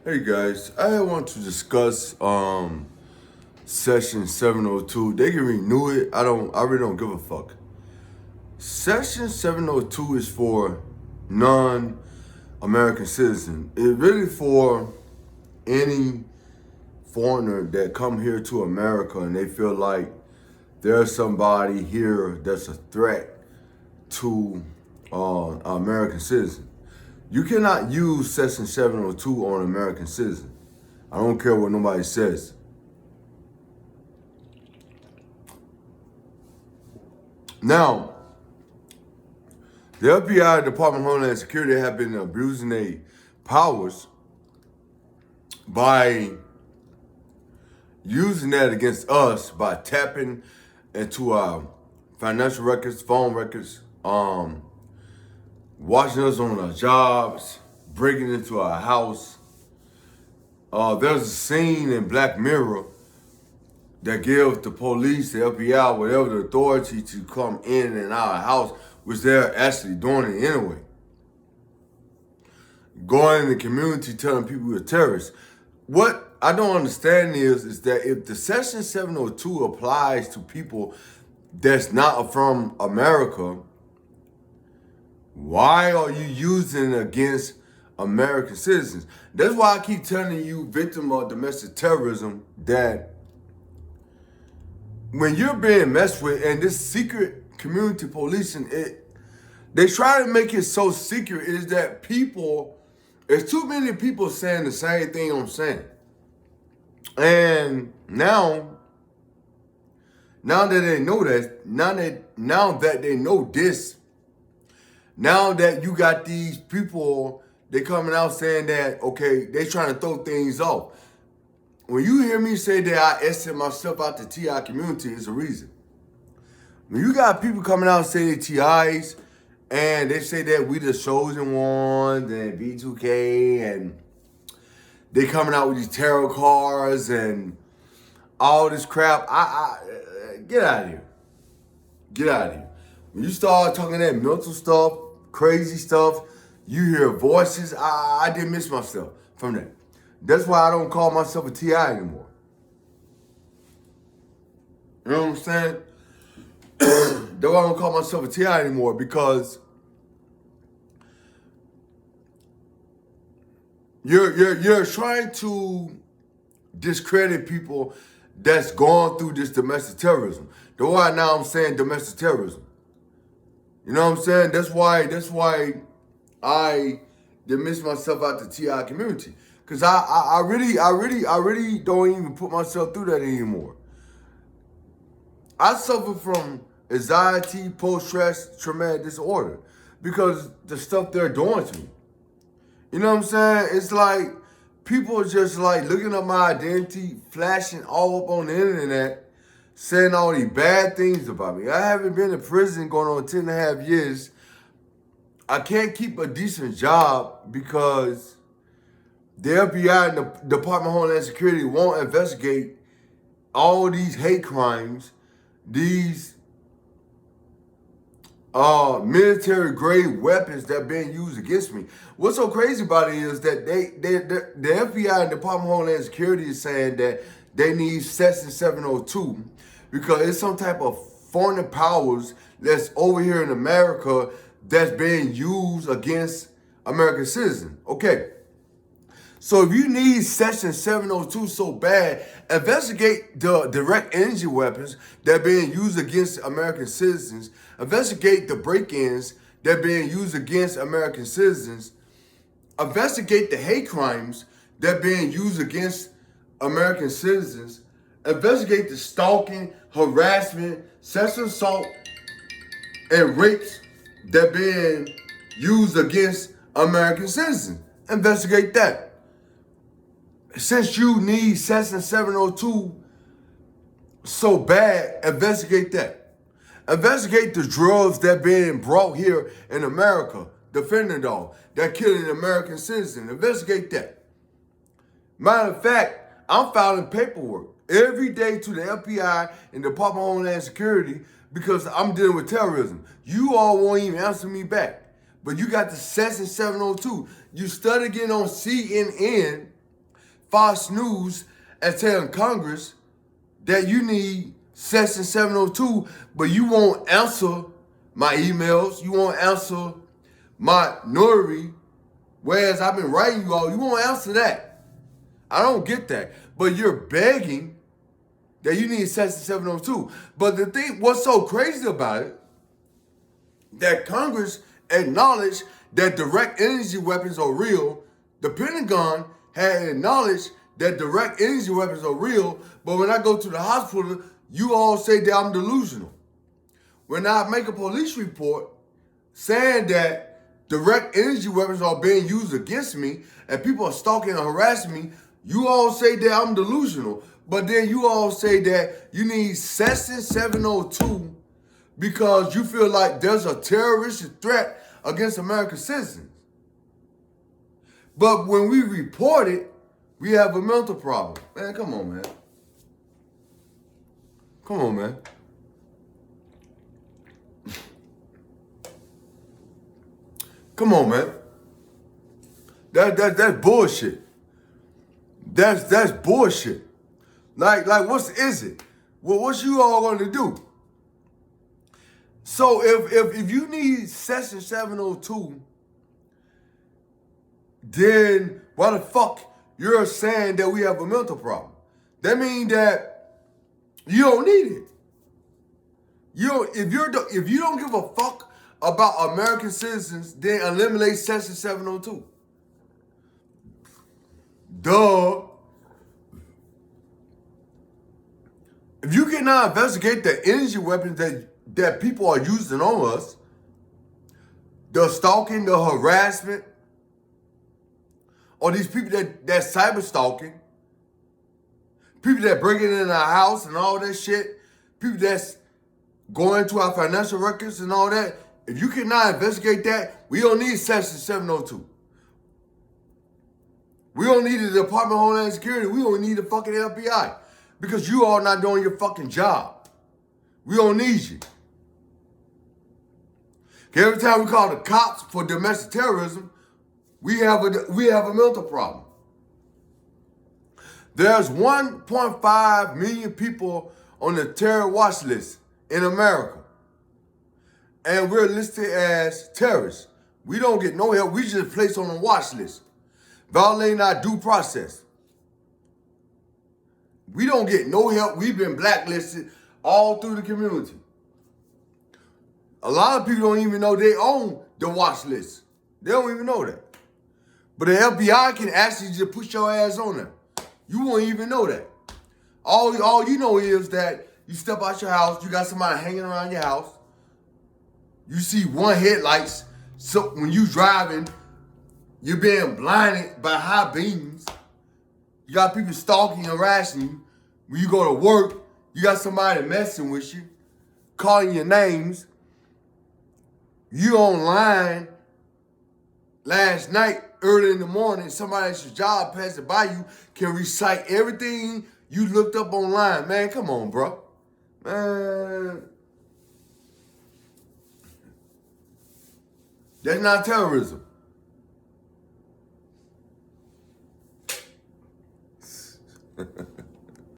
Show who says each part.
Speaker 1: Hey guys, I want to discuss Section 702. They can renew it. I really don't give a fuck. Section 702 is for non-American citizens. It's really for any foreigner that come here to America and they feel like there's somebody here that's a threat to American citizens. You cannot use Section 702 on American citizens. I don't care what nobody says. Now, the FBI, Department of Homeland Security, have been abusing their powers by using that against us by tapping into our financial records, phone records, watching us on our jobs, breaking into our house. There's a scene in Black Mirror that gives the police, the FBI, whatever the authority to come in and out of the house, which they're actually doing it anyway. Going in the community telling people you're terrorists. What I don't understand is that if the Section 702 applies to people that's not from America, why are you using it against American citizens? That's why I keep telling you, victim of domestic terrorism, that when you're being messed with and this secret community policing, they try to make it so secret is that there's too many people saying the same thing I'm saying. And now that they know that, now that they know this, now that you got these people, they coming out saying that, okay, they trying to throw things off. When you hear me say that I exit myself out the TI community, it's a reason. When you got people coming out saying TIs, and they say that we the chosen ones, and B2K, and they coming out with these tarot cards, and all this crap, I get out of here. Get out of here. When you start talking that mental stuff, crazy stuff, you hear voices, I didn't miss myself from that. That's why I don't call myself a TI anymore. You know what I'm saying? That's why I don't call myself a TI anymore, because you're trying to discredit people that's gone through this domestic terrorism. That's why now I'm saying domestic terrorism. You know what I'm saying? That's why I dismiss myself out the TI community. Cause I really don't even put myself through that anymore. I suffer from anxiety, post-stress, traumatic disorder because the stuff they're doing to me. You know what I'm saying? It's like people are just like looking up my identity, flashing all up on the internet, saying all these bad things about me. I haven't been in prison going on 10 and a half years. I can't keep a decent job because the FBI and the Department of Homeland Security won't investigate all these hate crimes, these military grade weapons that are being used against me. What's so crazy about it is that the FBI and Department of Homeland Security is saying that they need Section 702 because it's some type of foreign powers that's over here in America that's being used against American citizens. Okay. So if you need Section 702 so bad, investigate the direct energy weapons that are being used against American citizens. Investigate the break-ins that are being used against American citizens. Investigate the hate crimes that are being used against American citizens. Investigate the stalking, harassment, sexual assault, and rapes that are being used against American citizens. Investigate that. Since you need Section 702 so bad, investigate that. Investigate the drugs that being brought here in America, the fentanyl, that killing American citizens. Investigate that. Matter of fact, I'm filing paperwork every day to the FBI and Department of Homeland Security because I'm dealing with terrorism. You all won't even answer me back. But you got the Section 702. You started getting on CNN Fox News and telling Congress that you need Section 702, but you won't answer my emails, you won't answer my notary, whereas I've been writing you all, you won't answer that. I don't get that. But you're begging that you need Section 702. But the thing, what's so crazy about it, that Congress acknowledged that direct energy weapons are real. The Pentagon had acknowledged that direct energy weapons are real, but when I go to the hospital, you all say that I'm delusional. When I make a police report saying that direct energy weapons are being used against me and people are stalking and harassing me, you all say that I'm delusional. But then you all say that you need Section 702 because you feel like there's a terroristic threat against American citizens. But when we report it, we have a mental problem. Man, come on, man. Come on, man. Come on, man. That's bullshit. That's bullshit. Like what is it? Well, what you all gonna do? So if you need Section 702, then why the fuck you're saying that we have a mental problem? That means that you don't need it. If you don't give a fuck about American citizens, then eliminate Section 702. Duh. If you cannot investigate the energy weapons that people are using on us, the stalking, the harassment, or these people that cyber stalking, people that breaking in our house and all that shit, people that's going to our financial records and all that, if you cannot investigate that, we don't need Section 702. We don't need the Department of Homeland Security. We don't need the fucking FBI. Because you all not doing your fucking job. We don't need you. Every time we call the cops for domestic terrorism, we have a mental problem. There's 1.5 million people on the terror watch list in America. And we're listed as terrorists. We don't get no help. We just placed on the watch list, violating our due process. We don't get no help. We've been blacklisted all through the community. A lot of people don't even know they own the watch list. They don't even know that. But the FBI can actually just put your ass on there. You won't even know that. All you know is that you step out your house, you got somebody hanging around your house. You see one headlights, so when you driving, you're being blinded by high beams. You got people stalking and harassing you. When you go to work, you got somebody messing with you, calling your names. You online last night, early in the morning, somebody at your job passing by you can recite everything you looked up online. Man, come on, bro. Man. That's not terrorism.